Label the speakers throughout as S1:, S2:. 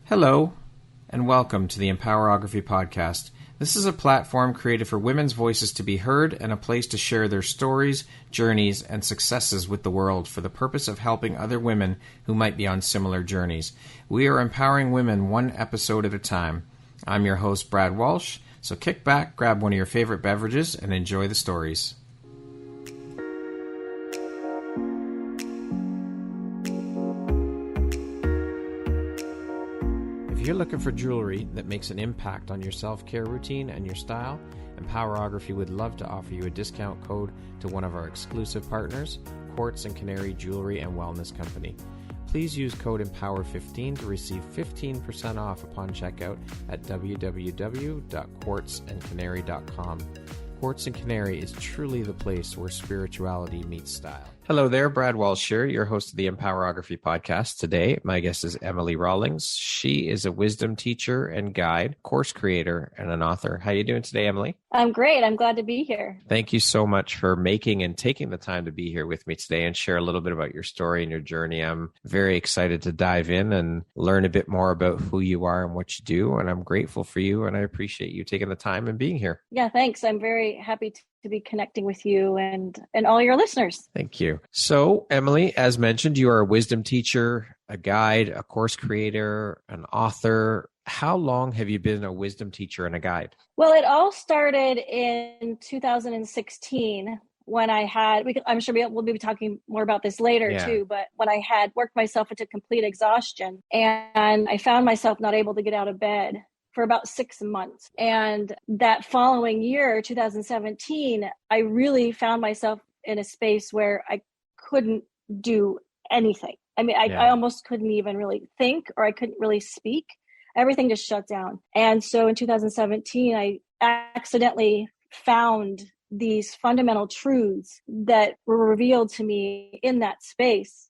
S1: Hello, and welcome to the Empowerography Podcast. This is a platform created for women's voices to be heard and a place to share their stories, journeys, and successes with the world for the purpose of helping other women who might be on similar journeys. We are empowering women one episode at a time. I'm your host, Brad Walsh, so kick back, grab one of your favorite beverages, and enjoy the stories. If you're looking for jewelry that makes an impact on your self-care routine and your style, Empowerography would love to offer you a discount code to one of our exclusive partners, Quartz & Canary Jewelry and Wellness Company. Please use code EMPOWER15 to receive 15% off upon checkout at www.quartzandcanary.com. Quartz & Canary is truly the place where spirituality meets style. Hello there, Brad Walsh here, your host of the Empowerography Podcast. Today, my guest is Emilie Rawlings. She is a wisdom teacher and guide, course creator, and an author. How are you doing today, Emilie?
S2: I'm great. I'm glad to be here.
S1: Thank you so much for making and taking the time to be here with me today and share a little bit about your story and your journey. I'm very excited to dive in and learn a bit more about who you are and what you do. And I'm grateful for you, and I appreciate you taking the time and being here.
S2: Yeah, thanks. I'm very happy to be connecting with you and all your listeners.
S1: Thank you. So, Emilie, as mentioned, you are a wisdom teacher, a guide, a course creator, an author. How long have you been a wisdom teacher and a guide?
S2: Well, it all started in 2016 when I had, I'm sure we'll be talking more about this later too, but when I had worked myself into complete exhaustion and I found myself not able to get out of bed for about 6 months. And that following year, 2017, I really found myself in a space where I couldn't do anything. I mean, I almost couldn't even really think, or I couldn't really speak. Everything just shut down. And so in 2017, I accidentally found these fundamental truths that were revealed to me in that space.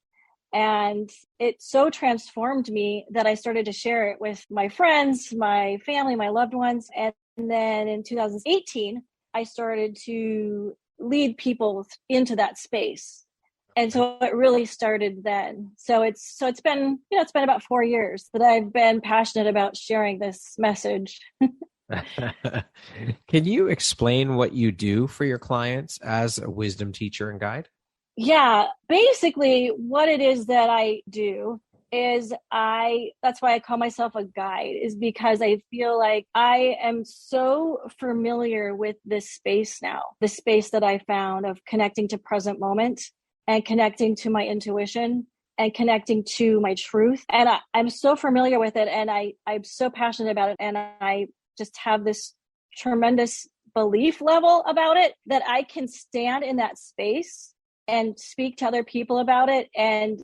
S2: And it so transformed me that I started to share it with my friends, my family, my loved ones. And then in 2018, I started to lead people into that space. And so it really started then. So it's been about 4 years that I've been passionate about sharing this message.
S1: Can you explain what you do for your clients as a wisdom teacher and guide?
S2: Yeah, basically what it is that I do is that's why I call myself a guide, is because I feel like I am so familiar with this space now, the space that I found of connecting to present moment and connecting to my intuition and connecting to my truth. And I'm so familiar with it, and I'm so passionate about it. And I just have this tremendous belief level about it that I can stand in that space and speak to other people about it and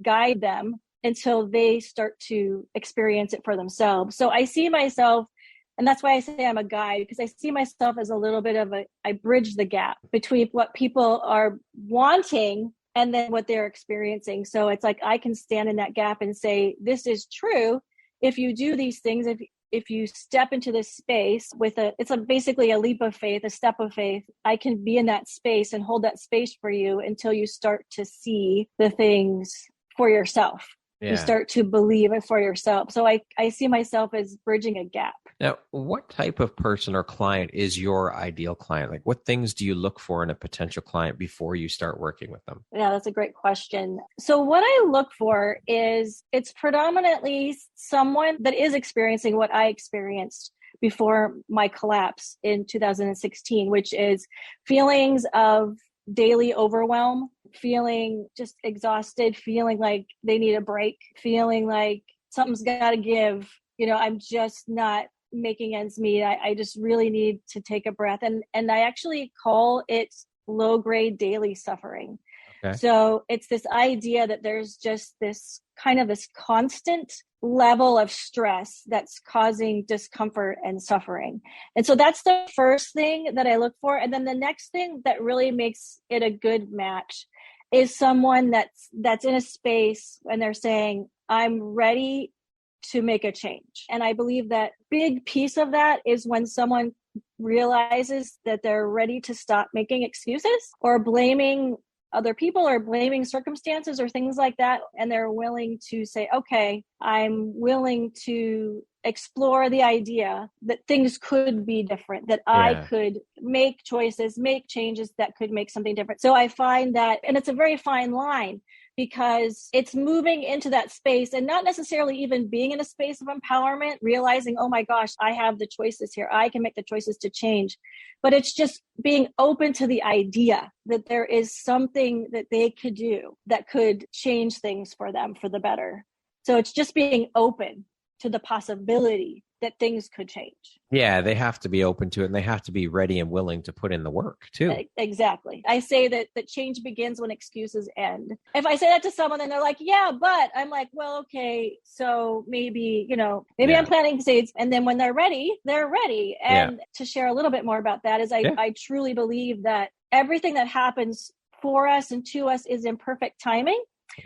S2: guide them until they start to experience it for themselves. So I see myself, and that's why I say I'm a guide, because I see myself as a little bit of I bridge the gap between what people are wanting and then what they're experiencing. So it's like I can stand in that gap and say, this is true. If you do these things, if you step into this space it's basically a leap of faith, a step of faith, I can be in that space and hold that space for you until you start to see the things for yourself. Yeah. You start to believe it for yourself. So I see myself as bridging a gap.
S1: Now, what type of person or client is your ideal client? Like, what things do you look for in a potential client before you start working with them?
S2: Yeah, that's a great question. So what I look for is it's predominantly someone that is experiencing what I experienced before my collapse in 2016, which is feelings of daily overwhelm, feeling just exhausted, feeling like they need a break, feeling like something's got to give. I'm just not making ends meet. I just really need to take a breath. And I actually call it low-grade daily suffering. Okay. So it's this idea that there's just this constant level of stress that's causing discomfort and suffering. And so that's the first thing that I look for. And then the next thing that really makes it a good match is someone that's in a space and they're saying, I'm ready to make a change. And I believe that big piece of that is when someone realizes that they're ready to stop making excuses or blaming other people or blaming circumstances or things like that. And they're willing to say, okay, I'm willing to explore the idea that things could be different, that I could make choices, make changes that could make something different. So I find that, and it's a very fine line, because it's moving into that space and not necessarily even being in a space of empowerment, realizing, oh my gosh, I have the choices here. I can make the choices to change. But it's just being open to the idea that there is something that they could do that could change things for them for the better. So it's just being open to the possibility that things could change.
S1: Yeah, they have to be open to it, and they have to be ready and willing to put in the work too.
S2: Exactly. I say that change begins when excuses end. If I say that to someone and they're like, yeah, but I'm like, well, okay, so maybe, I'm planting seeds. And then when they're ready, they're ready. And to share a little bit more about that is I truly believe that everything that happens for us and to us is in perfect timing.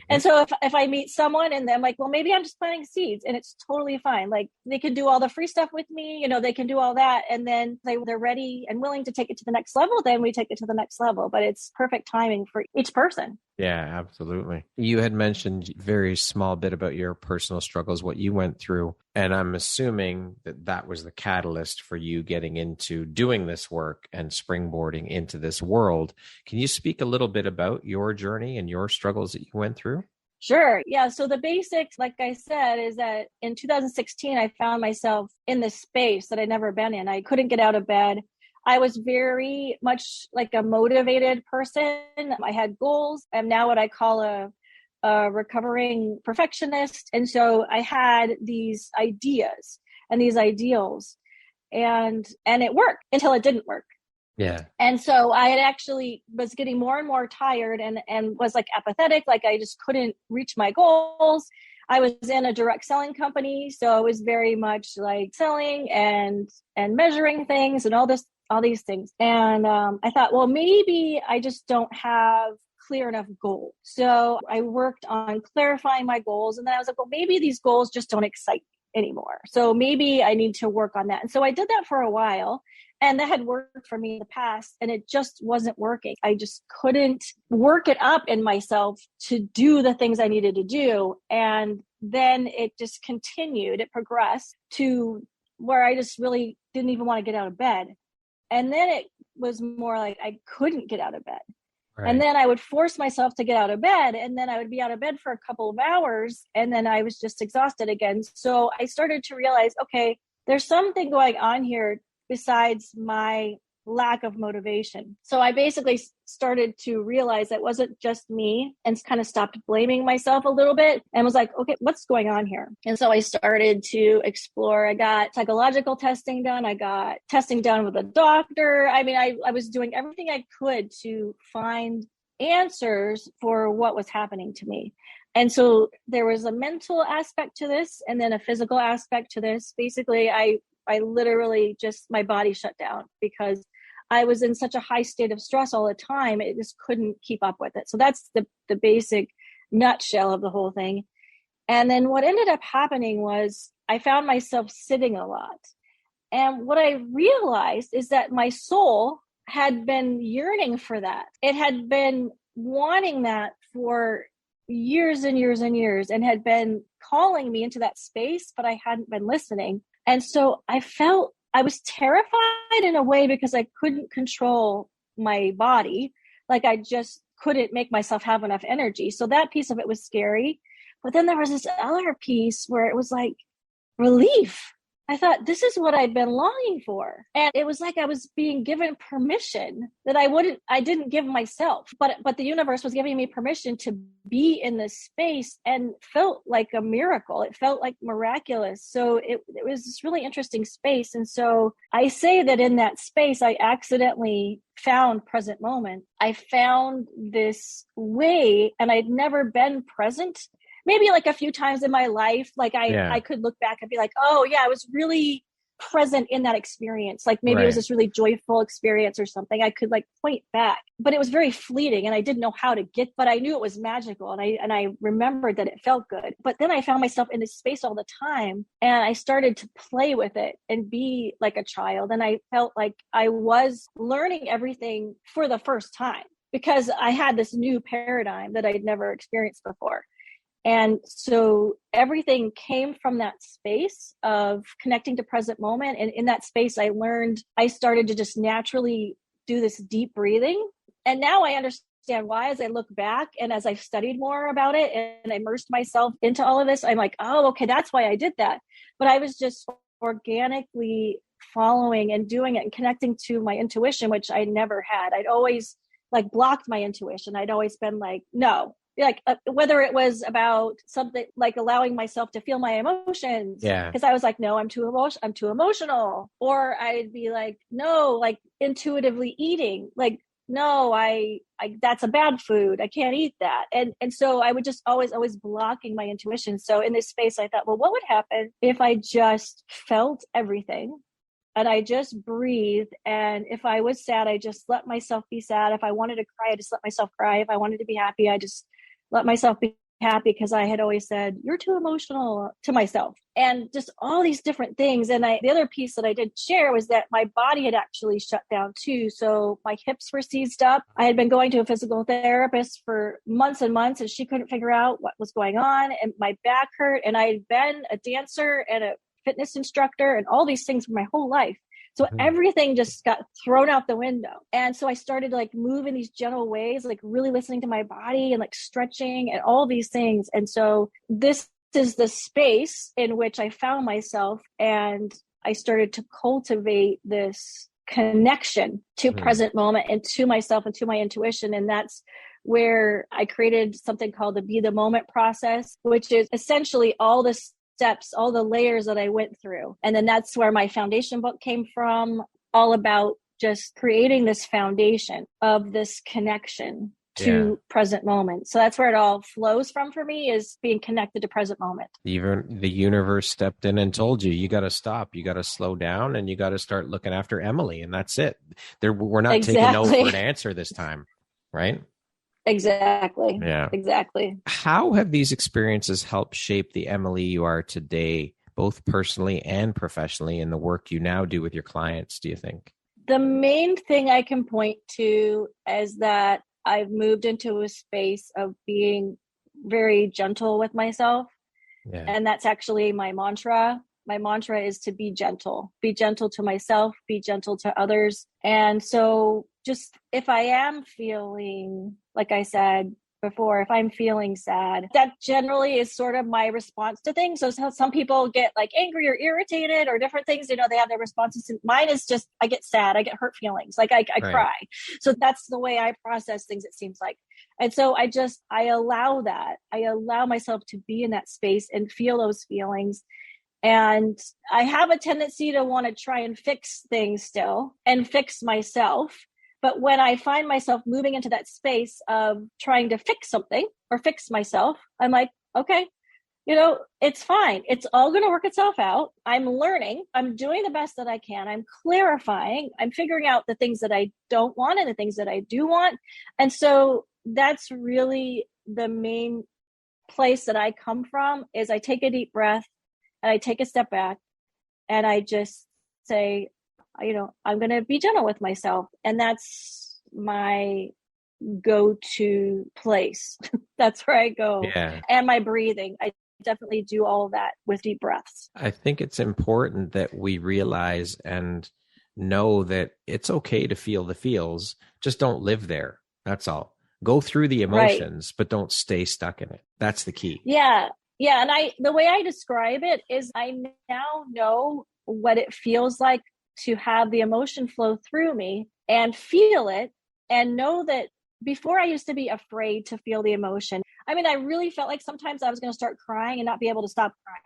S2: And so if I meet someone and I'm like, well, maybe I'm just planting seeds, and it's totally fine. Like, they can do all the free stuff with me, they can do all that. And then they're ready and willing to take it to the next level. Then we take it to the next level, but it's perfect timing for each person.
S1: Yeah, absolutely. You had mentioned a very small bit about your personal struggles, what you went through. And I'm assuming that was the catalyst for you getting into doing this work and springboarding into this world. Can you speak a little bit about your journey and your struggles that you went through?
S2: Sure. Yeah. So the basics, like I said, is that in 2016, I found myself in this space that I'd never been in. I couldn't get out of bed. I was very much like a motivated person. I had goals. I'm now what I call a recovering perfectionist. And so I had these ideas and these ideals, and it worked until it didn't work.
S1: Yeah.
S2: And so I had actually was getting more and more tired and was like apathetic. Like, I just couldn't reach my goals. I was in a direct selling company. So I was very much like selling and measuring things and all these things. And I thought, well, maybe I just don't have clear enough goals. So I worked on clarifying my goals. And then I was like, well, maybe these goals just don't excite me anymore. So maybe I need to work on that. And so I did that for a while. And that had worked for me in the past, and it just wasn't working. I just couldn't work it up in myself to do the things I needed to do. And then it just continued. It progressed to where I just really didn't even want to get out of bed. And then it was more like I couldn't get out of bed. Right. And then I would force myself to get out of bed, and then I would be out of bed for a couple of hours, and then I was just exhausted again. So I started to realize, okay, there's something going on here besides my lack of motivation. So I basically started to realize that wasn't just me, and kind of stopped blaming myself a little bit and was like, okay, what's going on here? And so I started to explore. I got psychological testing done. I got testing done with a doctor. I mean, I was doing everything I could to find answers for what was happening to me. And so there was a mental aspect to this, and then a physical aspect to this. Basically, I literally just, my body shut down because I was in such a high state of stress all the time. It just couldn't keep up with it. So that's the basic nutshell of the whole thing. And then what ended up happening was I found myself sitting a lot. And what I realized is that my soul had been yearning for that. It had been wanting that for years and years and years, and had been calling me into that space, but I hadn't been listening. And so I felt I was terrified in a way because I couldn't control my body. Like, I just couldn't make myself have enough energy. So that piece of it was scary. But then there was this other piece where it was like relief. I thought, this is what I've been longing for. And it was like I was being given permission that I didn't give myself, but the universe was giving me permission to be in this space, and felt like a miracle. It felt like miraculous. So it was this really interesting space. And so I say that in that space, I accidentally found present moment. I found this way, and I'd never been present. Maybe like a few times in my life, like I could look back and be like, oh yeah, I was really present in that experience. Like maybe it was this really joyful experience or something. I could like point back, but it was very fleeting, and I didn't know how to get, but I knew it was magical. And I remembered that it felt good. But then I found myself in this space all the time, and I started to play with it and be like a child. And I felt like I was learning everything for the first time. because I had this new paradigm that I'd never experienced before. And so everything came from that space of connecting to present moment. And in that space, I started to just naturally do this deep breathing. And now I understand why, as I look back and as I've studied more about it and immersed myself into all of this, I'm like, oh, okay, that's why I did that. But I was just organically following and doing it and connecting to my intuition, which I never had. I'd always like blocked my intuition. I'd always been like, no. Like whether it was about something like allowing myself to feel my emotions, because I was like, no, I'm too emotional, or I'd be like, no, like intuitively eating, like, no, I that's a bad food, I can't eat that, and so I would just always blocking my intuition. So in this space, I thought, well, what would happen if I just felt everything? And I just breathed. And if I was sad, I just let myself be sad. If I wanted to cry, I just let myself cry. If I wanted to be happy, I just let myself be happy, because I had always said, you're too emotional, to myself, and just all these different things. And the other piece that I did share was that my body had actually shut down too. So my hips were seized up. I had been going to a physical therapist for months and months, and she couldn't figure out what was going on. And my back hurt. And I had been a dancer and a fitness instructor and all these things for my whole life. So everything just got thrown out the window. And so I started like moving these gentle ways, like really listening to my body and like stretching and all these things. And so this is the space in which I found myself, and I started to cultivate this connection to present moment and to myself and to my intuition. And that's where I created something called the Be the Moment process, which is essentially all the steps, all the layers that I went through. And then that's where my foundation book came from, all about just creating this foundation of this connection to present moment. So that's where it all flows from for me, is being connected to present moment.
S1: Even the universe stepped in and told you, you got to stop, you got to slow down, and you got to start looking after Emily. And that's it. We're not taking no for an answer this time, right?
S2: Exactly.
S1: Yeah.
S2: Exactly.
S1: How have these experiences helped shape the Emily you are today, both personally and professionally, in the work you now do with your clients, do you think?
S2: The main thing I can point to is that I've moved into a space of being very gentle with myself. Yeah. And that's actually my mantra. My mantra is to be gentle to myself, be gentle to others. And so just if I am feeling, like I said before, if I'm feeling sad, that generally is sort of my response to things. So some people get like angry or irritated or different things, they have their responses. And mine is just, I get sad, I get hurt feelings, like I cry. So that's the way I process things, it seems like. And so I allow that. I allow myself to be in that space and feel those feelings. And I have a tendency to want to try and fix things still and fix myself. But when I find myself moving into that space of trying to fix something or fix myself, I'm like, okay, it's fine. It's all going to work itself out. I'm learning. I'm doing the best that I can. I'm clarifying. I'm figuring out the things that I don't want and the things that I do want. And so that's really the main place that I come from, is I take a deep breath and I take a step back and I just say, I'm going to be gentle with myself. And that's my go-to place. That's where I go. Yeah. And my breathing. I definitely do all of that with deep breaths.
S1: I think it's important that we realize and know that it's okay to feel the feels. Just don't live there. That's all. Go through the emotions, but don't stay stuck in it. That's the key.
S2: Yeah. Yeah. And the way I describe it is I now know what it feels like to have the emotion flow through me and feel it, and know that before I used to be afraid to feel the emotion. I mean, I really felt like sometimes I was going to start crying and not be able to stop crying.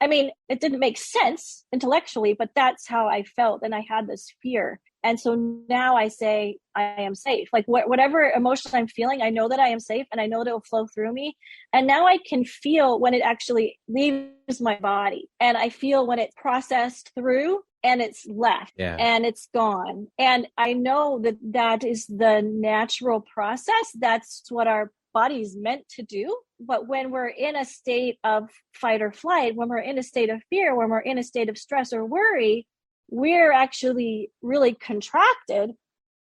S2: I mean, it didn't make sense intellectually, but that's how I felt. And I had this fear. And so now I say, I am safe. Like whatever emotion I'm feeling, I know that I am safe and I know that it will flow through me. And now I can feel when it actually leaves my body, and I feel when it's processed through and it's left and it's gone. And I know that is the natural process. That's what our body's meant to do. But when we're in a state of fight or flight, when we're in a state of fear, when we're in a state of stress or worry, we're actually really contracted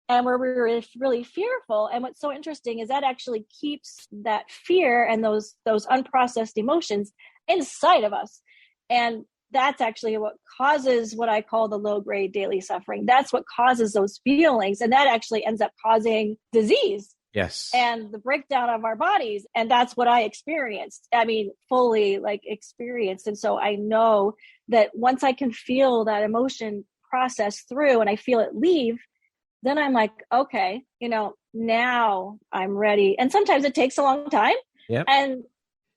S2: and we're really, really fearful. And what's so interesting is that actually keeps that fear and those unprocessed emotions inside of us. And that's actually what causes what I call the low-grade daily suffering. That's what causes those feelings. And that actually ends up causing disease.
S1: Yes.
S2: And the breakdown of our bodies. And that's what I experienced. I mean, fully experienced. And so I know that once I can feel that emotion process through and I feel it leave, then I'm like, okay, now I'm ready. And sometimes it takes a long time.
S1: Yep.
S2: And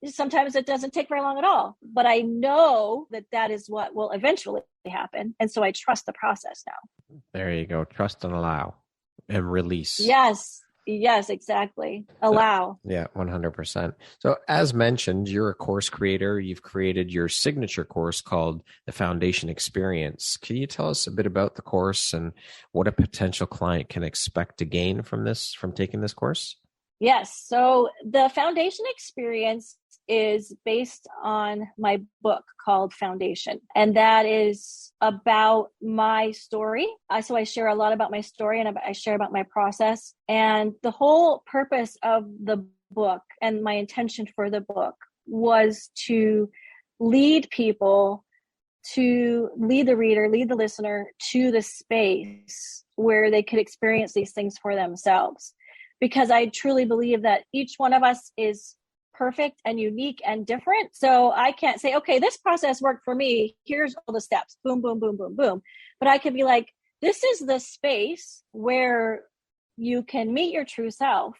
S2: sometimes it doesn't take very long at all, but I know that is what will eventually happen. And so I trust the process now.
S1: There you go. Trust and allow and release.
S2: Yes, exactly. Allow.
S1: Yeah, 100%. So as mentioned, you're a course creator. You've created your signature course called the Foundation Experience. Can you tell us a bit about the course and what a potential client can expect to gain from taking this course?
S2: Yes. So the Foundation Experience is based on my book called Foundation. And that is about my story. So I share a lot about my story and I share about my process. And the whole purpose of the book and my intention for the book was to lead people, to lead the reader, lead the listener to the space where they could experience these things for themselves. Because I truly believe that each one of us is perfect and unique and different. So I can't say, okay, this process worked for me. Here's all the steps. Boom, boom, boom, boom, boom. But I could be like, this is the space where you can meet your true self,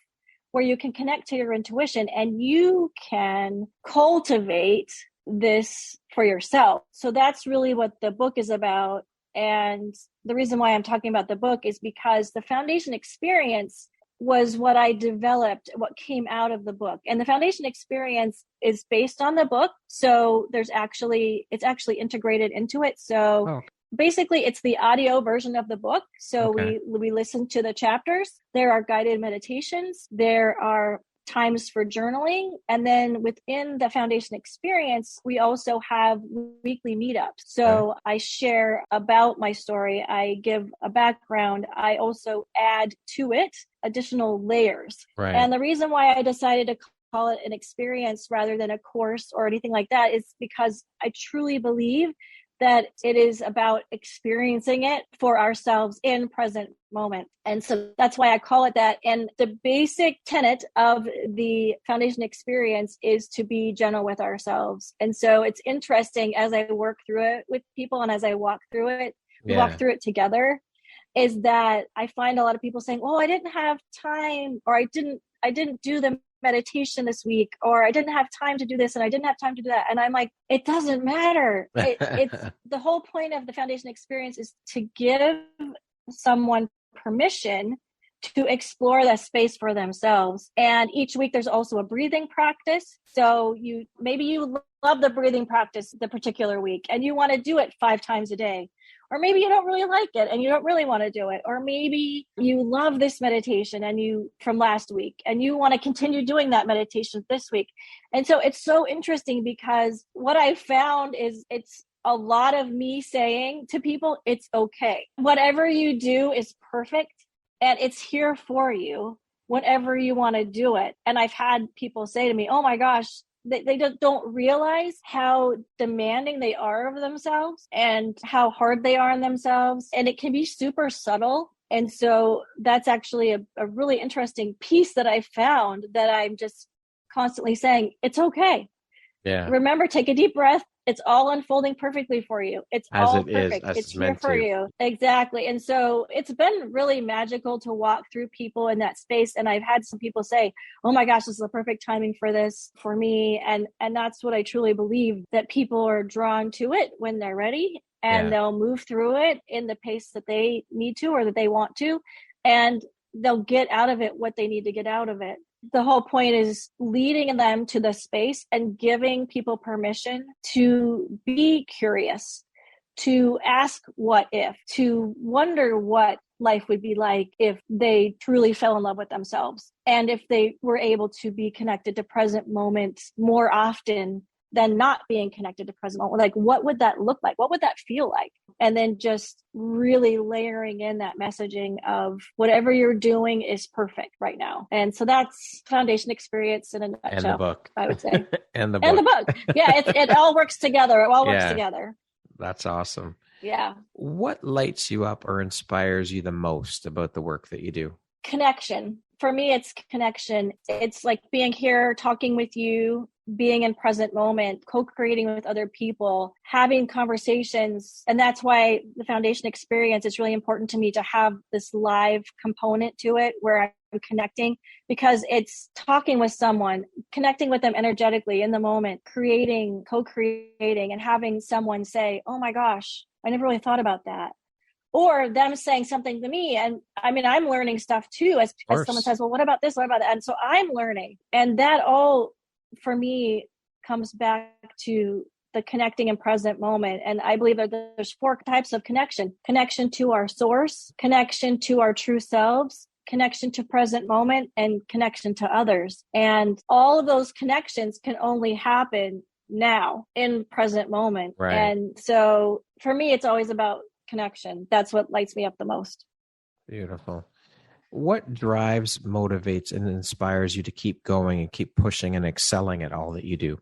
S2: where you can connect to your intuition and you can cultivate this for yourself. So that's really what the book is about. And the reason why I'm talking about the book is because the Foundation Experience was what I developed, what came out of the book. And the Foundation Experience is based on the book. So it's actually integrated into it. So basically it's the audio version of the book. So we listen to the chapters. There are guided meditations. There are times for journaling. And then within the Foundation Experience, we also have weekly meetups. So I share about my story. I give a background. I also add to it additional layers.
S1: Right.
S2: And the reason why I decided to call it an experience rather than a course or anything like that is because I truly believe that it is about experiencing it for ourselves in present moment. And so that's why I call it that. And the basic tenet of the Foundation Experience is to be gentle with ourselves. And so it's interesting as I work through it with people and as I walk through it, we walk through it together, is that I find a lot of people saying, oh, I didn't have time, or I didn't do the meditation this week, or I didn't have time to do this and I didn't have time to do that. And I'm like, it doesn't matter. It's the whole point of the Foundation Experience is to give someone permission to explore that space for themselves. And each week there's also a breathing practice. So maybe you love the breathing practice the particular week and you want to do it 5 times a day. Or maybe you don't really like it and you don't really want to do it. Or maybe you love this meditation from last week and you want to continue doing that meditation this week. And so it's so interesting because what I found is it's a lot of me saying to people, it's okay. Whatever you do is perfect and it's here for you whenever you want to do it. And I've had people say to me, oh my gosh, they don't realize how demanding they are of themselves and how hard they are on themselves. And it can be super subtle. And so that's actually a really interesting piece that I found that I'm just constantly saying, it's okay.
S1: Yeah.
S2: Remember, take a deep breath. It's all unfolding perfectly for you. It's
S1: as
S2: all
S1: it
S2: perfect.
S1: Is, as
S2: it's
S1: it's
S2: here
S1: meant
S2: for
S1: to.
S2: you. Exactly. And so it's been really magical to walk through people in that space. And I've had some people say, oh my gosh, this is the perfect timing for this for me. And that's what I truly believe, that people are drawn to it when they're ready and they'll move through it in the pace that they need to or that they want to. And they'll get out of it what they need to get out of it. The whole point is leading them to the space and giving people permission to be curious, to ask what if, to wonder what life would be like if they truly fell in love with themselves. And if they were able to be connected to present moment more often than not being connected to present moment. Like, what would that look like? What would that feel like? and then just really layering in that messaging of whatever you're doing is perfect right now. And so that's foundation experience in a nutshell.
S1: And the book,
S2: I would say.
S1: and the
S2: book. Yeah, it all works together. It all works together.
S1: That's awesome.
S2: Yeah.
S1: What lights you up or inspires you the most about the work that you do?
S2: Connection. For me, it's connection. It's like being here, talking with you, being in present moment, co-creating with other people, having conversations. And that's why the foundation experience is really important to me, to have this live component to it where I'm connecting, because it's talking with someone, connecting with them energetically in the moment, creating, co-creating, and having someone say, oh my gosh, I never really thought about that. Or them saying something to me. And I mean, I'm learning stuff too, as someone says, well, what about this? What about that? And so I'm learning. And that all, for me, comes back to the connecting in present moment. And I believe that there's 4 types of connection: connection to our source, connection to our true selves, connection to present moment, and connection to others. And all of those connections can only happen now in present moment.
S1: Right.
S2: And so for me, it's always about connection. That's what lights me up the most.
S1: Beautiful. What drives, motivates, and inspires you to keep going and keep pushing and excelling at all that you do?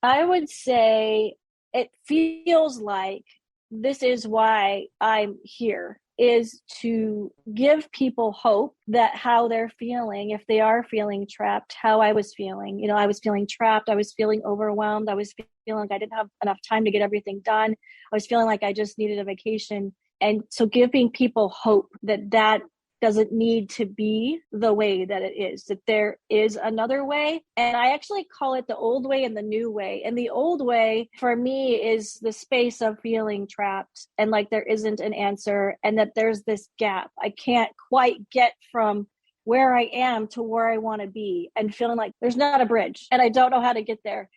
S2: I would say it feels like this is why I'm here, is to give people hope that how they're feeling, if they are feeling trapped, how I was feeling. You know, I was feeling trapped. I was feeling overwhelmed. I was feeling like I didn't have enough time to get everything done. I was feeling like I just needed a vacation. And so giving people hope that that doesn't need to be the way that it is, that there is another way. And I actually call it the old way and the new way. And the old way for me is the space of feeling trapped and like there isn't an answer, and that there's this gap. I can't quite get from where I am to where I want to be, and feeling like there's not a bridge and I don't know how to get there.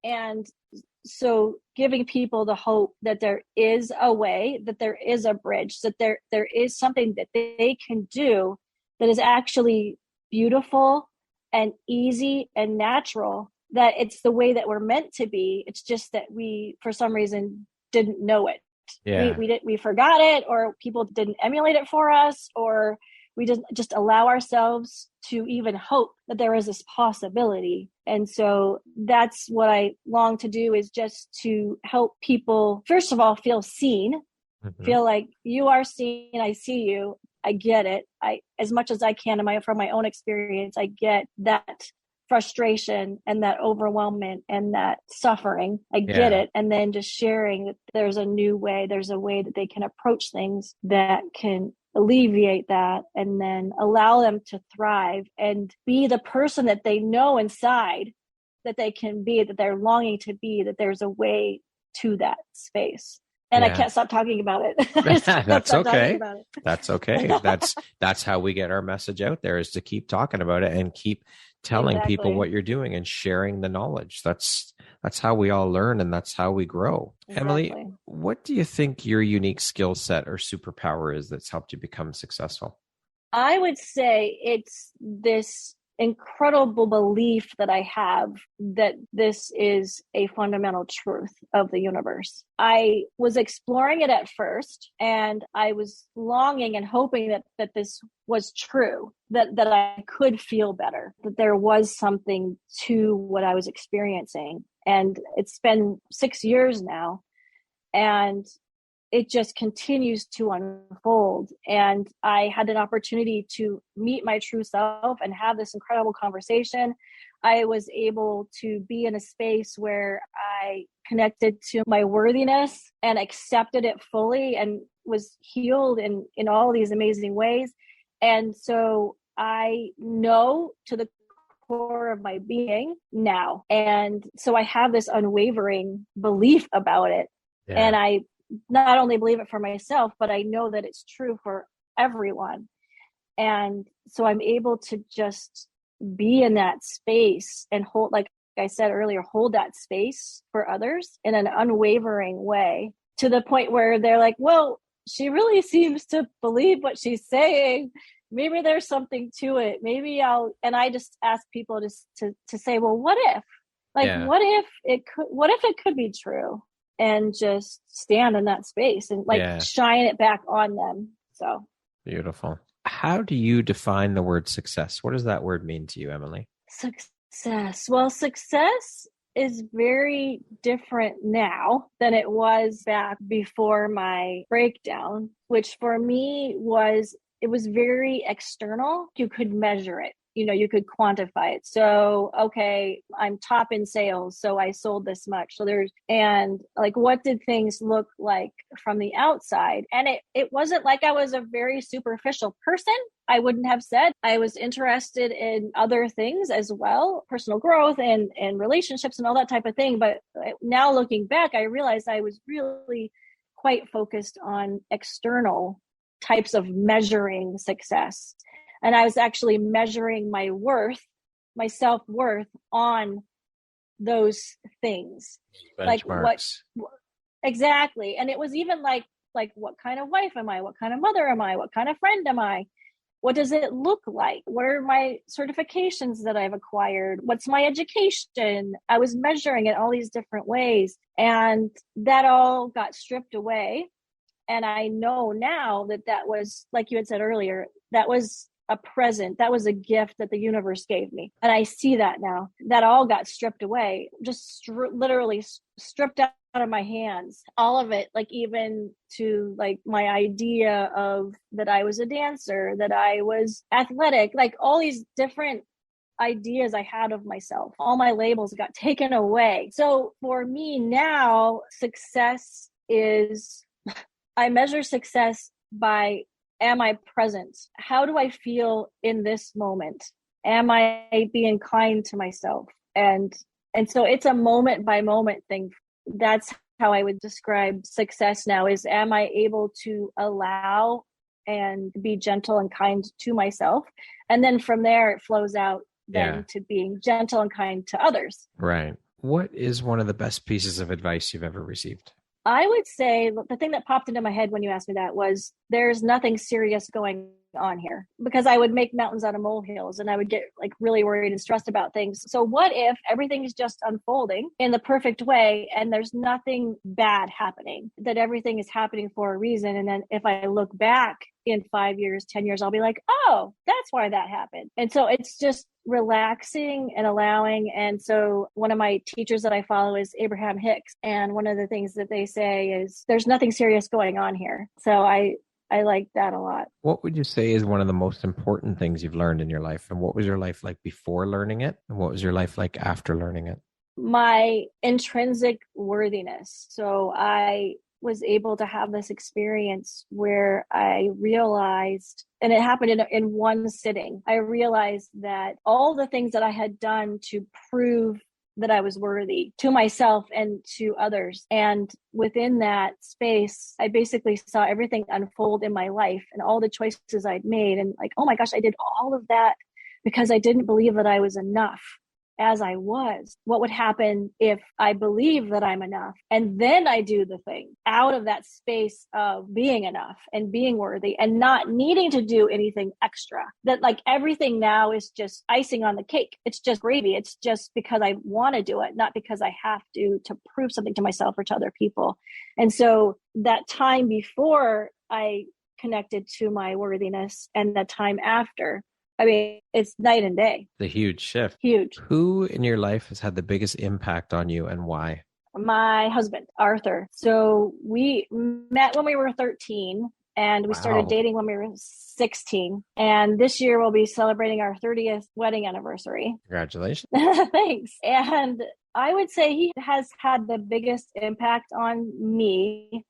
S2: And so giving people the hope that there is a way, that there is a bridge, that there is something that they can do that is actually beautiful and easy and natural, that it's the way that we're meant to be. It's just that we, for some reason, didn't know it.
S1: Yeah.
S2: We forgot it, or people didn't emulate it for us, or we didn't just allow ourselves to even hope that there is this possibility. And so that's what I long to do, is just to help people, first of all, feel seen, feel like you are seen. I see you. I get it. As much as I can from my own experience, I get that frustration and that overwhelmment and that suffering. I get it. And then just sharing that there's a new way, there's a way that they can approach things that can alleviate that, and then allow them to thrive and be the person that they know inside that they can be, that they're longing to be, that there's a way to that space. And I can't stop talking about it.
S1: That's okay. That's okay. That's how we get our message out there, is to keep talking about it and keep telling people what you're doing and sharing the knowledge. That's how we all learn, and that's how we grow.
S2: Exactly.
S1: Emilie, what do you think your unique skill set or superpower is that's helped you become successful?
S2: I would say it's this incredible belief that I have that this is a fundamental truth of the universe. I was exploring it at first, and I was longing and hoping that this was true, that I could feel better, that there was something to what I was experiencing. And it's been 6 years now, and it just continues to unfold. And I had an opportunity to meet my true self and have this incredible conversation. I was able to be in a space where I connected to my worthiness and accepted it fully, and was healed in all these amazing ways. And so I know to the core of my being now. And so I have this unwavering belief about it. Yeah. And I not only believe it for myself, but I know that it's true for everyone. And so I'm able to just be in that space and hold, like I said earlier, hold that space for others in an unwavering way, to the point where they're like, well, she really seems to believe what she's saying. Maybe there's something to it. Maybe and I just ask people to say, well, what if? Like, what if it could be true? and just stand in that space and like shine it back on them. So
S1: beautiful. How do you define the word success? What does that word mean to you, Emilie?
S2: Success. Well, success is very different now than it was back before my breakdown, which for me it was very external. You could measure it. You could quantify it. So, okay, I'm top in sales, so I sold this much. And like, what did things look like from the outside? And it wasn't like I was a very superficial person. I wouldn't have said. I was interested in other things as well, personal growth and relationships and all that type of thing. But now looking back, I realized I was really quite focused on external types of measuring success. And I was actually measuring my self-worth on those things.
S1: Benchmarks.
S2: Like exactly. And it was even like what kind of wife am I? What kind of mother am I? What kind of friend am I? What does it look like? What are my certifications that I've acquired? What's my education? I was measuring it all these different ways. And that all got stripped away. And I know now that was, like you had said earlier, that was a present. That was a gift that the universe gave me. And I see that now. That all got stripped away, just literally stripped out of my hands. All of it, like even to like my idea of that I was a dancer, that I was athletic, like all these different ideas I had of myself. All my labels got taken away. So for me now, success is, I measure success by, am I present? How do I feel in this moment? Am I being kind to myself? And so it's a moment by moment thing. That's how I would describe success now is, am I able to allow and be gentle and kind to myself? And then from there, it flows out then to being gentle and kind to others.
S1: Right. What is one of the best pieces of advice you've ever received?
S2: I would say the thing that popped into my head when you asked me that was, there's nothing serious going on here, because I would make mountains out of molehills and I would get like really worried and stressed about things. So what if everything is just unfolding in the perfect way and there's nothing bad happening, that everything is happening for a reason? And then if I look back in 5 years, 10 years, I'll be like, oh, that's why that happened. And so it's just relaxing and allowing. And so one of my teachers that I follow is Abraham Hicks. And one of the things that they say is, there's nothing serious going on here. So I like that a lot.
S1: What would you say is one of the most important things you've learned in your life? And what was your life like before learning it? And what was your life like after learning it?
S2: My intrinsic worthiness. So I was able to have this experience where I realized, and it happened in one sitting, I realized that all the things that I had done to prove that I was worthy to myself and to others. And within that space, I basically saw everything unfold in my life and all the choices I'd made. And like, oh my gosh, I did all of that because I didn't believe that I was enough as I was. What would happen if I believe that I'm enough and then I do the thing out of that space of being enough and being worthy and not needing to do anything extra? That like everything now is just icing on the cake. It's just gravy. It's just because I want to do it, not because I have to prove something to myself or to other people. And so that time before I connected to my worthiness and the time after, I mean, it's night and day.
S1: The huge shift.
S2: Huge.
S1: Who in your life has had the biggest impact on you and why?
S2: My husband, Arthur. So we met when we were 13 and we started dating when we were 16. And this year we'll be celebrating our 30th wedding anniversary.
S1: Congratulations.
S2: Thanks. And I would say he has had the biggest impact on me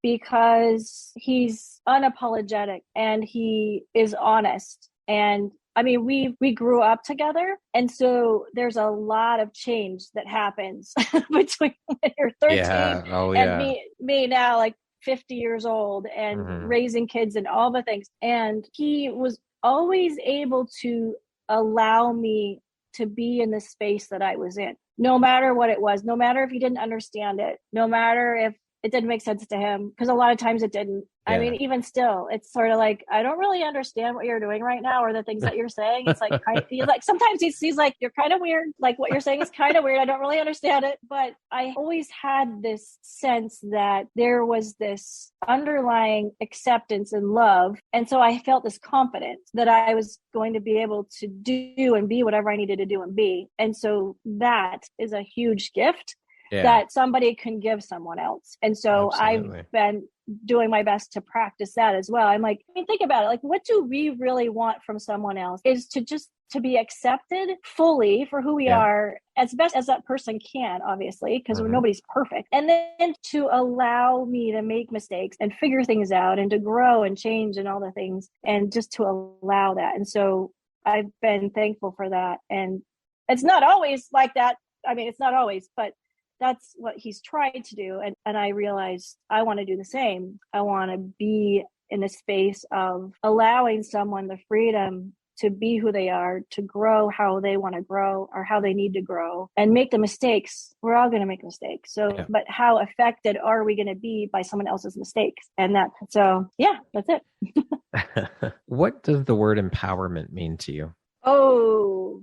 S2: because he's unapologetic and he is honest. And I mean, we grew up together. And so there's a lot of change that happens between when you're 13 and me now, like 50 years old and raising kids and all the things. And he was always able to allow me to be in the space that I was in, no matter what it was, no matter if he didn't understand it, no matter if it didn't make sense to him, because a lot of times it didn't. I mean, even still, it's sort of like, I don't really understand what you're doing right now, or the things that you're saying. It's like, he's like, sometimes he's like, you're kind of weird. Like, what you're saying is kind of weird. I don't really understand it. But I always had this sense that there was this underlying acceptance and love. And so I felt this confidence that I was going to be able to do and be whatever I needed to do and be. And so that is a huge gift that somebody can give someone else. And so I've been doing my best to practice that as well. I'm like, I mean, think about it. Like, what do we really want from someone else is to be accepted fully for who we are, as best as that person can, obviously, because nobody's perfect. And then to allow me to make mistakes and figure things out and to grow and change and all the things, and just to allow that. And so I've been thankful for that. And it's not always like that. I mean, it's not always, but that's what he's tried to do. And I realized I want to do the same. I want to be in a space of allowing someone the freedom to be who they are, to grow how they want to grow or how they need to grow, and make the mistakes. We're all going to make mistakes. So, but how affected are we going to be by someone else's mistakes? And that's it.
S1: What does the word empowerment mean to you?
S2: Oh,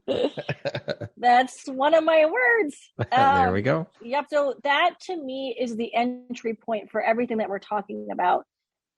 S2: that's one of my words.
S1: There we go.
S2: Yep. So that to me is the entry point for everything that we're talking about.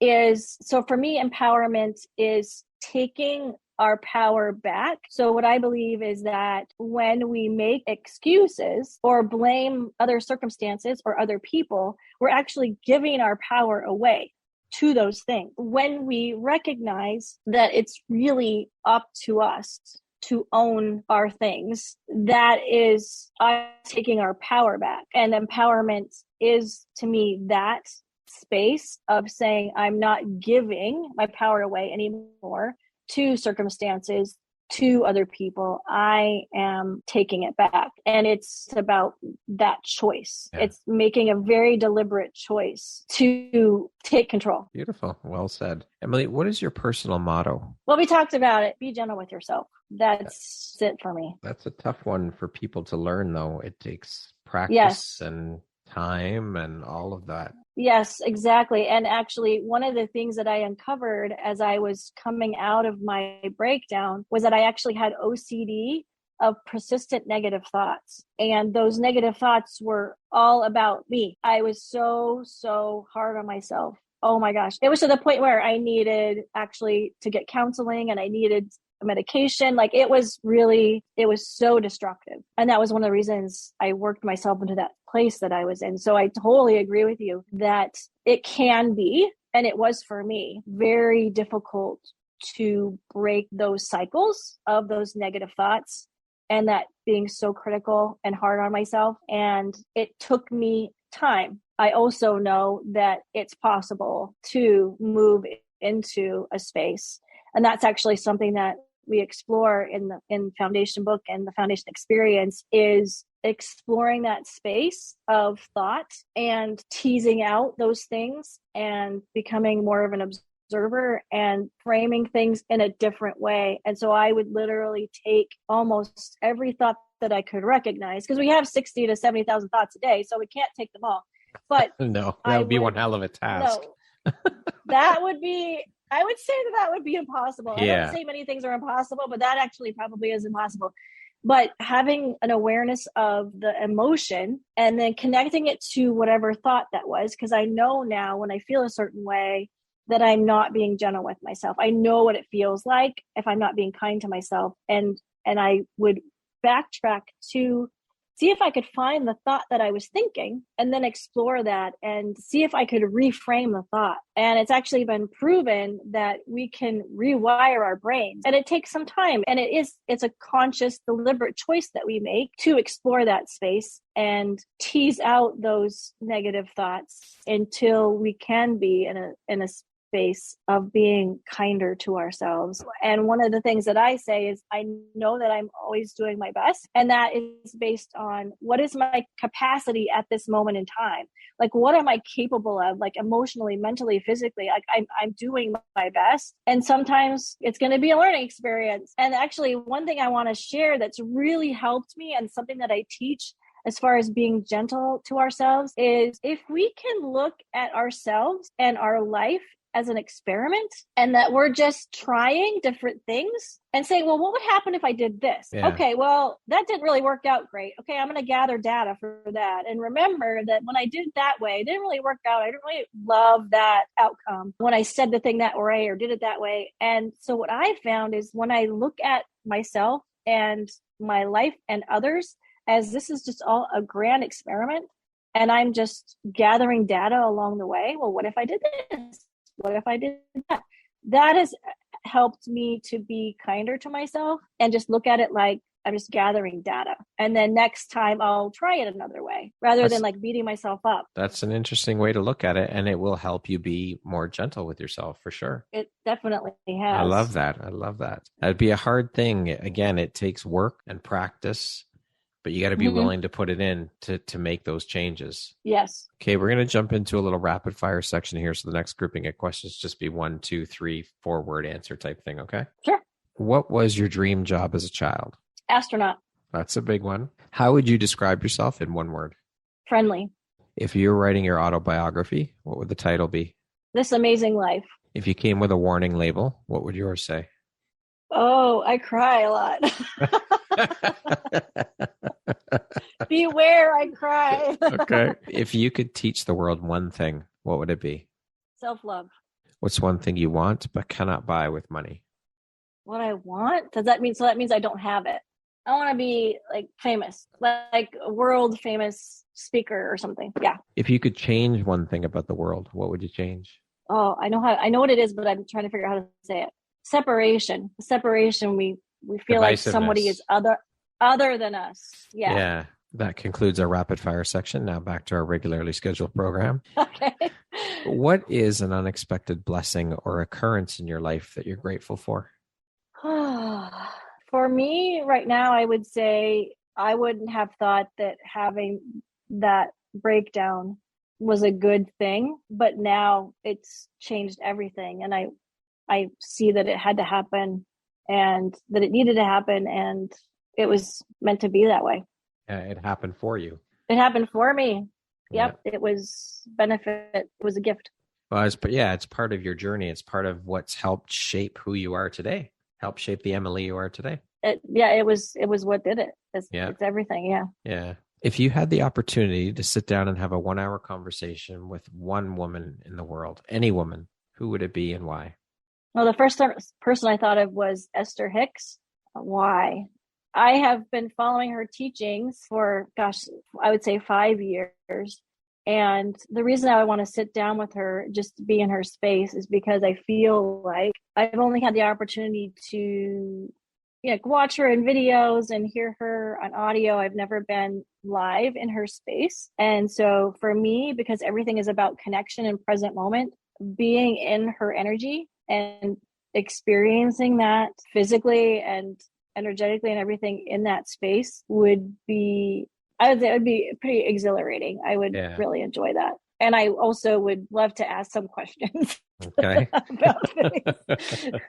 S2: So for me, empowerment is taking our power back. So what I believe is that when we make excuses or blame other circumstances or other people, we're actually giving our power away to those things. When we recognize that it's really up to us to own our things, that is us taking our power back. And empowerment is, to me, that space of saying, I'm not giving my power away anymore to circumstances, to other people. I am taking it back. And it's about that choice. It's making a very deliberate choice to take control.
S1: Beautiful. Well said. Emilie, what is your personal motto?
S2: Well, we talked about it. Be gentle with yourself. That's it for me.
S1: That's a tough one for people to learn, though. It takes practice and time and all of that.
S2: Yes, exactly. And actually, one of the things that I uncovered as I was coming out of my breakdown was that I actually had OCD of persistent negative thoughts. And those negative thoughts were all about me. I was so hard on myself. Oh my gosh. It was to the point where I needed actually to get counseling, and I needed medication. Like, it was so destructive. And that was one of the reasons I worked myself into that place that I was in. So I totally agree with you that it can be, and it was for me, very difficult to break those cycles of those negative thoughts, and that being so critical and hard on myself. And it took me time. I also know that it's possible to move into a space. And that's actually something that we explore in Foundation Book and the Foundation Experience, is exploring that space of thought and teasing out those things and becoming more of an observer and framing things in a different way. And so I would literally take almost every thought that I could recognize, because we have 60 to 70,000 thoughts a day, so we can't take them all. But
S1: no, that would be one hell of a task.
S2: No, I would say that would be impossible. I don't say many things are impossible, but that actually probably is impossible. But having an awareness of the emotion and then connecting it to whatever thought that was, because I know now when I feel a certain way that I'm not being gentle with myself. I know what it feels like if I'm not being kind to myself. And I would backtrack to see if I could find the thought that I was thinking, and then explore that and see if I could reframe the thought. And it's actually been proven that we can rewire our brains, and it takes some time. And it's a conscious, deliberate choice that we make to explore that space and tease out those negative thoughts until we can be in a space of being kinder to ourselves. And one of the things that I say is, I know that I'm always doing my best. And that is based on what is my capacity at this moment in time? Like, what am I capable of? Like, emotionally, mentally, physically, like I'm doing my best. And sometimes it's going to be a learning experience. And actually, one thing I want to share that's really helped me, and something that I teach as far as being gentle to ourselves is if we can look at ourselves and our life as an experiment and that we're just trying different things and saying, well, what would happen if I did this?
S1: Yeah.
S2: Okay, well, that didn't really work out great. Okay, I'm going to gather data for that. And remember that when I did that way, it didn't really work out. I didn't really love that outcome when I said the thing that way or did it that way. And so what I found is when I look at myself and my life and others as this is just all a grand experiment and I'm just gathering data along the way. Well, what if I did this? What if I did that? That has helped me to be kinder to myself and just look at it like I'm just gathering data. And then next time I'll try it another way rather than like beating myself up.
S1: That's an interesting way to look at it. And it will help you be more gentle with yourself for sure.
S2: It definitely has.
S1: I love that. I love that. That'd be a hard thing. Again, it takes work and practice, but you got to be willing to put it in to make those changes.
S2: Yes.
S1: Okay, we're going to jump into a little rapid fire section here. So the next grouping of questions just be 1, 2, 3, 4 word answer type thing. Okay.
S2: Sure.
S1: What was your dream job as a child?
S2: Astronaut.
S1: That's a big one. How would you describe yourself in one word?
S2: Friendly.
S1: If you were writing your autobiography, what would the title be?
S2: This Amazing Life.
S1: If you came with a warning label, what would yours say?
S2: Oh, I cry a lot. Beware, I cry.
S1: Okay. If you could teach the world one thing, what would it be?
S2: Self-love.
S1: What's one thing you want but cannot buy with money?
S2: What I want? Does that mean, so that means I don't have it. I want to be like famous, like a world famous speaker or something. Yeah.
S1: If you could change one thing about the world, what would you change?
S2: Oh, I know what it is, but I'm trying to figure out how to say it. Separation. Separation. We feel like somebody is other than us. Yeah.
S1: Yeah. That concludes our rapid fire section. Now back to our regularly scheduled program.
S2: Okay.
S1: What is an unexpected blessing or occurrence in your life that you're grateful for?
S2: For me right now, I would say I wouldn't have thought that having that breakdown was a good thing, but now it's changed everything. And I see that it had to happen and that it needed to happen and it was meant to be that way.
S1: Yeah, it happened for you.
S2: It happened for me. Yep.
S1: Yeah.
S2: It was benefit. It was a gift.
S1: Well, it's part of your journey. It's part of what's helped shape who you are today, helped shape the Emilie you are today.
S2: It was what did it. It's everything. Yeah.
S1: Yeah. If you had the opportunity to sit down and have a 1-hour conversation with one woman in the world, any woman, who would it be and why?
S2: Well, the first person I thought of was Esther Hicks. Why? I have been following her teachings for, I would say 5 years. And the reason I want to sit down with her, just to be in her space, is because I feel like I've only had the opportunity to watch her in videos and hear her on audio. I've never been live in her space. And so for me, because everything is about connection and present moment, being in her energy and experiencing that physically and energetically and everything in that space would be, I would say it would be pretty exhilarating. I would really enjoy that. And I also would love to ask some questions.
S1: Okay.
S2: about things.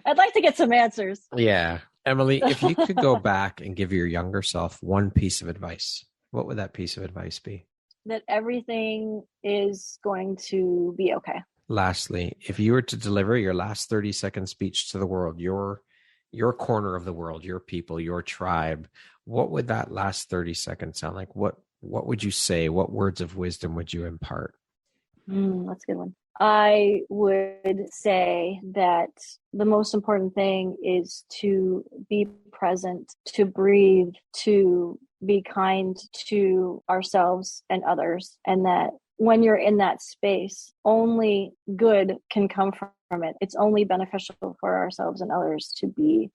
S2: I'd like to get some answers.
S1: Yeah. Emilie, if you could go back and give your younger self one piece of advice, what would that piece of advice be?
S2: That everything is going to be okay.
S1: Lastly, if you were to deliver your last 30-second speech to the world, your corner of the world, your people, your tribe, what would that last 30 seconds sound like? What would you say? What words of wisdom would you impart?
S2: That's a good one. I would say that the most important thing is to be present, to breathe, to be kind to ourselves and others, and that when you're in that space, only good can come from it. It's only beneficial for ourselves and others to be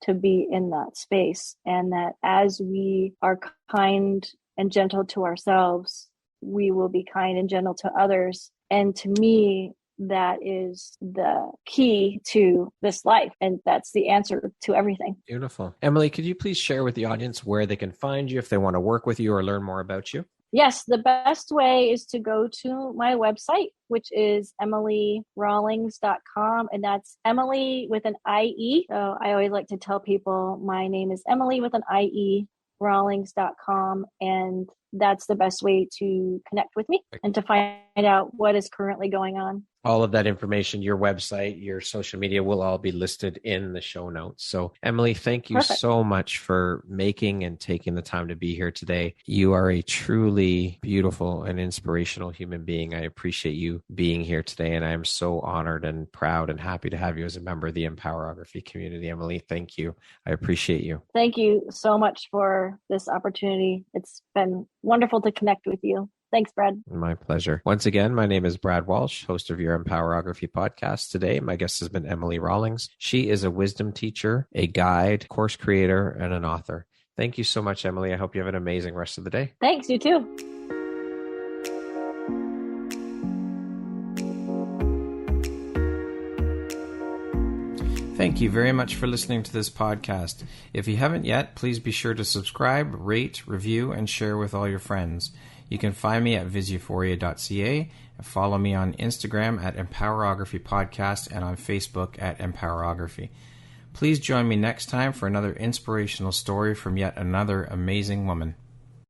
S2: in that space. And that as we are kind and gentle to ourselves, we will be kind and gentle to others. And to me, that is the key to this life. And that's the answer to everything.
S1: Beautiful. Emilie, could you please share with the audience where they can find you if they want to work with you or learn more about you?
S2: Yes, the best way is to go to my website, which is EmilieRawlings.com. And that's Emilie with an IE. So I always like to tell people my name is Emilie with an IE, Rawlings.com. And that's the best way to connect with me and to find out what is currently going on.
S1: All of that information, your website, your social media will all be listed in the show notes. So Emilie, thank you
S2: Perfect.
S1: so much for making and taking the time to be here today. You are a truly beautiful and inspirational human being. I appreciate you being here today, and I am so honored and proud and happy to have you as a member of the Empowerography community. Emilie, thank you. I appreciate you.
S2: Thank you so much for this opportunity. It's been wonderful to connect with you. Thanks, Brad.
S1: My pleasure. Once again, my name is Brad Walsh, host of your Empowerography podcast. Today, my guest has been Emilie Rawlings. She is a wisdom teacher, a guide, course creator, and an author. Thank you so much, Emilie. I hope you have an amazing rest of the day.
S2: Thanks, you too.
S1: Thank you very much for listening to this podcast. If you haven't yet, please be sure to subscribe, rate, review, and share with all your friends. You can find me at viseuphoria.ca and follow me on Instagram at Empowerography Podcast and on Facebook at Empowerography. Please join me next time for another inspirational story from yet another amazing woman.